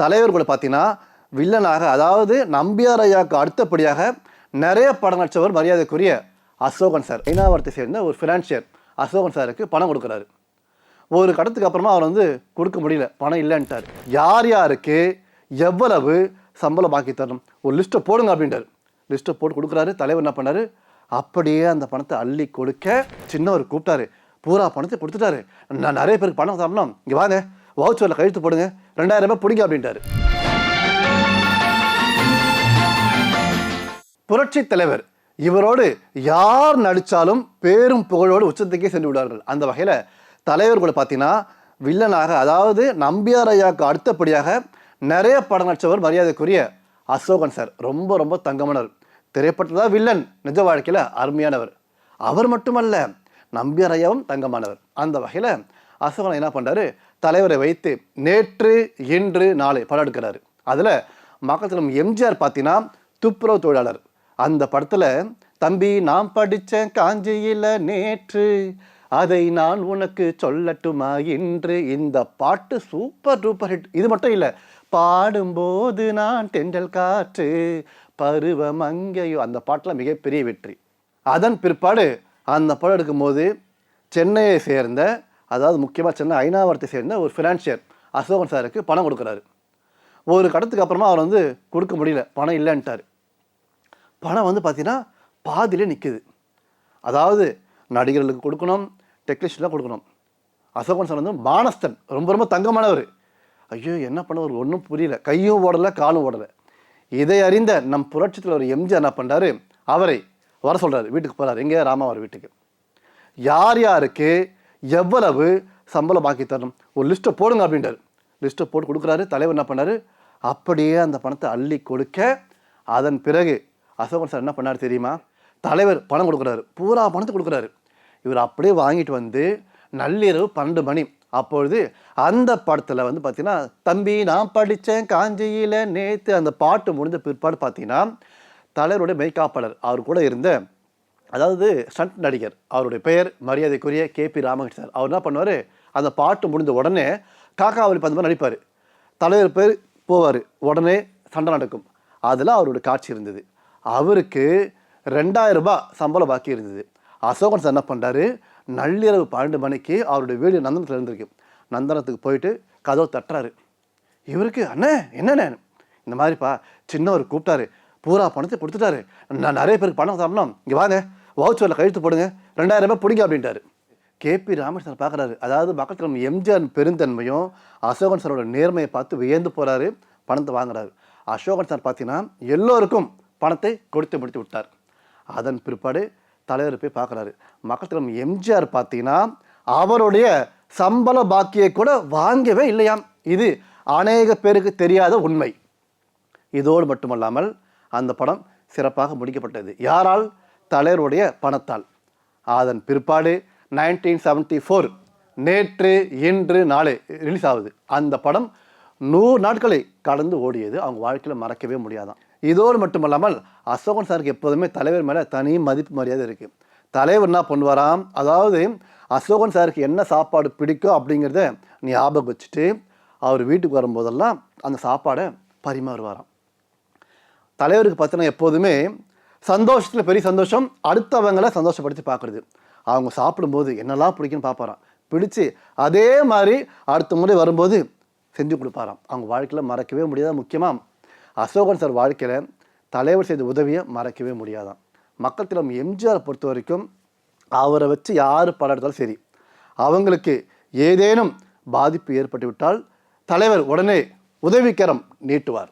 தலைவர் கூட பார்த்தீங்கன்னா வில்லனாக, அதாவது நம்பியார் ஐயாவுக்கு அடுத்தபடியாக நிறைய படம் நடிச்சவர் மரியாதைக்குரிய அசோகன் சார். ஐநாவரத்தை சேர்ந்த ஒரு ஃபினான்ஷியர் அசோகன் சாருக்கு பணம் கொடுக்குறாரு. ஒரு கடத்துக்கு அப்புறமா அவர் வந்து கொடுக்க முடியல, பணம் இல்லைன்ட்டார். யார் யாருக்கு எவ்வளவு சம்பளம் பாக்கி தரணும் ஒரு லிஸ்ட்டை போடுங்க அப்படின்ட்டார். லிஸ்ட்டை போட்டு கொடுக்குறாரு. தலைவர் என்ன பண்ணார், அப்படியே அந்த பணத்தை அள்ளி கொடுக்க சின்னவர் கூப்பிட்டாரு. பூரா பணத்தை கொடுத்துட்டாரு. நான் நிறைய பேருக்கு பணம் தரணும், இங்கே வாங்க வவுச்சரில் கழுத்து போடுங்க, 2000 ரூபாய் பிடிங்க அப்படின்ட்டாரு. புரட்சி தலைவர் இவரோடு யார் நடித்தாலும் பேரும் புகழோடு உச்சத்துக்கே சென்று விடுவார்கள். அந்த வகையில் தலைவர் கூட பார்த்தீங்கன்னா வில்லனாக, அதாவது நம்பியார் ஐயாவுக்கு அடுத்தபடியாக நிறைய படம் நடித்தவர் மரியாதைக்குரிய அசோகன் சார். ரொம்ப ரொம்ப தங்கமானவர். திரைப்படத்தில் தான் வில்லன், நிஜ வாழ்க்கையில் அருமையானவர். அவர் மட்டுமல்ல, நம்பியார் ஐயாவும் தங்கமானவர். அந்த வகையில் அசோகன் என்ன பண்ணுறாரு, தலைவரை வைத்து நேற்று இன்று நாளை படம் எடுக்கிறாரு. அதில் மக்கள் தலைவர் எம்ஜிஆர் பார்த்தீங்கன்னா துப்புரவு தொழிலாளர். அந்த படத்தில் தம்பி நான் படித்தேன் காஞ்சியில் நேற்று, அதை நான் உனக்கு சொல்லட்டுமா இன்று, இந்த பாட்டு சூப்பர் டூப்பர் ஹிட். இது மட்டும் இல்லை, பாடும்போது நான் தென்றல் காற்று பருவம் அங்கேயோ, அந்த பாட்டில் மிகப்பெரிய வெற்றி. அதன் பிற்பாடு அந்த படம் எடுக்கும்போது சென்னையை சேர்ந்த, அதாவது முக்கியமாக சென்னை ஐநாவரத்தை சேர்ந்த ஒரு ஃபினான்ஷியர் அசோகன் சாருக்கு பணம் கொடுக்குறாரு. ஒரு கடத்துக்கு அப்புறமா அவர் வந்து கொடுக்க முடியல, பணம் இல்லைன்ட்டார். பணம் வந்து பார்த்தீங்கன்னா பாதியிலே நிற்குது. அதாவது நடிகர்களுக்கு கொடுக்கணும், டெக்னீஷியனாக கொடுக்கணும். அசோகன் சார் வந்து பானஸ்தன், ரொம்ப ரொம்ப தங்கமானவர். ஐயோ என்ன பண்ணவர் ஒன்றும் புரியல, கையும் ஓடலை காலும் ஓடலை. இதை அறிந்த நம் புரட்சித்தில் ஒரு எம்ஜிஆர் என்ன பண்ணுறாரு, அவரை வர சொல்கிறாரு, வீட்டுக்கு போகிறார். எங்கே, ராமாவர் வீட்டுக்கு. யார் யாருக்கு எவ்வளவு சம்பளம் பாக்கி தரணும் ஒரு லிஸ்ட்டை போடுங்க அப்படின்றார். லிஸ்ட்டை போட்டு கொடுக்குறாரு. தலைவர் என்ன பண்ணார், அப்படியே அந்த பணத்தை அள்ளி கொடுக்க, அதன் பிறகு அசோகன் சார் என்ன பண்ணார் தெரியுமா, தலைவர் பணம் கொடுக்குறாரு, பூரா பணத்தை கொடுக்குறாரு. இவர் அப்படியே வாங்கிட்டு வந்து நள்ளிரவு 12 மணி அப்பொழுது அந்த படத்தில் வந்து பார்த்தீங்கன்னா தம்பி நான் படித்தேன் காஞ்சியில் நேற்று, அந்த பாட்டு முடிஞ்ச பிற்பாடு பார்த்தீங்கன்னா தலைவருடைய மெய்காப்பாளர் அவர் கூட இருந்த, அதாவது ஸ்டண்ட் நடிகர், அவருடைய பெயர் மரியாதைக்குரிய KP ராமகிருஷ்ணன் சார். அவர் என்ன பண்ணுவார், அந்த பாட்டு முடிந்த உடனே காக்காவளி பந்து மாதிரி நடிப்பார். தலைவர் பேர் போவார், உடனே சண்டை நடக்கும். அதில் அவருடைய காட்சி இருந்தது. அவருக்கு 2000 ரூபாய் சம்பளம் பாக்கி இருந்தது. அசோகன் சார் என்ன பண்ணுறாரு, நள்ளிரவு 12 மணிக்கு அவருடைய வீடு நந்தனத்தில் இருந்திருக்கு. நந்தனத்துக்கு போயிட்டு கதவை தட்டுறாரு. இவருக்கு அண்ணே என்னண்ணே, இந்த மாதிரிப்பா சின்னவர் கூப்பிட்டாரு, பூரா பணத்தை கொடுத்துட்டாரு, நான் நிறைய பேருக்கு பணம் தரணும், இங்கே வாங்க வவுச்சரில் கழுத்து போடுங்க, 2000 ரூபாய் பிடிங்க அப்படின்ட்டாரு. KP ராமகிருஷ்ணன் பார்க்குறாரு. அதாவது மக்கள் எம்ஜிஆர் பெருந்தன்மையும் அசோகன் சாரோட நேர்மையை பார்த்து வியந்து போகிறாரு, பணத்தை வாங்குறாரு. அசோகன் சார் பார்த்தீங்கன்னா எல்லோருக்கும் பணத்தை கொடுத்து முடித்து விட்டார். அதன் பிற்பாடு தலைவர் போய் பார்க்குறாரு. மக்கள் எம்ஜிஆர் பார்த்தீங்கன்னா அவருடைய சம்பள பாக்கியை கூட வாங்கவே இல்லையாம். இது அநேக பேருக்கு தெரியாத உண்மை. இதோடு மட்டுமல்லாமல் அந்த படம் சிறப்பாக முடிக்கப்பட்டது. யாரால்? தலைவருடைய பணத்தால். அதன் பிற்பாடு 1974 நேற்று இன்று நாளை ரிலீஸ் ஆகுது. அந்த படம் 100 நாட்களை கடந்து ஓடியது. அவங்க வாழ்க்கையில் மறக்கவே முடியாதான். இதோடு மட்டுமல்லாமல் அசோகன் சாருக்கு எப்போதுமே தலைவர் மேலே தனி மதிப்பு மரியாதை இருக்குது. தலைவர் என்ன பண்ணுவாராம், அதாவது அசோகன் சாருக்கு என்ன சாப்பாடு பிடிக்கும் அப்படிங்கிறத ஞாபகம் வச்சுட்டு அவர் வீட்டுக்கு வரும்போதெல்லாம் அந்த சாப்பாடை பரிமாறுவாராம். தலைவருக்கு பார்த்தீங்கன்னா எப்போதுமே சந்தோஷத்தில் பெரிய சந்தோஷம் அடுத்தவங்களை சந்தோஷப்படுத்தி பார்க்குறது. அவங்க சாப்பிடும்போது என்னெல்லாம் பிடிக்குன்னு பார்ப்பாராம். பிடிச்சி அதே மாதிரி அடுத்த முறை வரும்போது செஞ்சு கொடுப்பாராம். அவங்க வாழ்க்கையில் மறக்கவே முடியாத. முக்கியமாக அசோகன் சார் வாழ்க்கையில் தலைவர் செய்த உதவியை மறக்கவே முடியாதான். மக்கள் திலம் எம்ஜிஆர் பொறுத்த வரைக்கும் அவரை வச்சு யார் படம் எடுத்தாலும் சரி, அவங்களுக்கு ஏதேனும் பாதிப்பு ஏற்பட்டு விட்டால் தலைவர் உடனே உதவிக்கரம் நீட்டுவார்.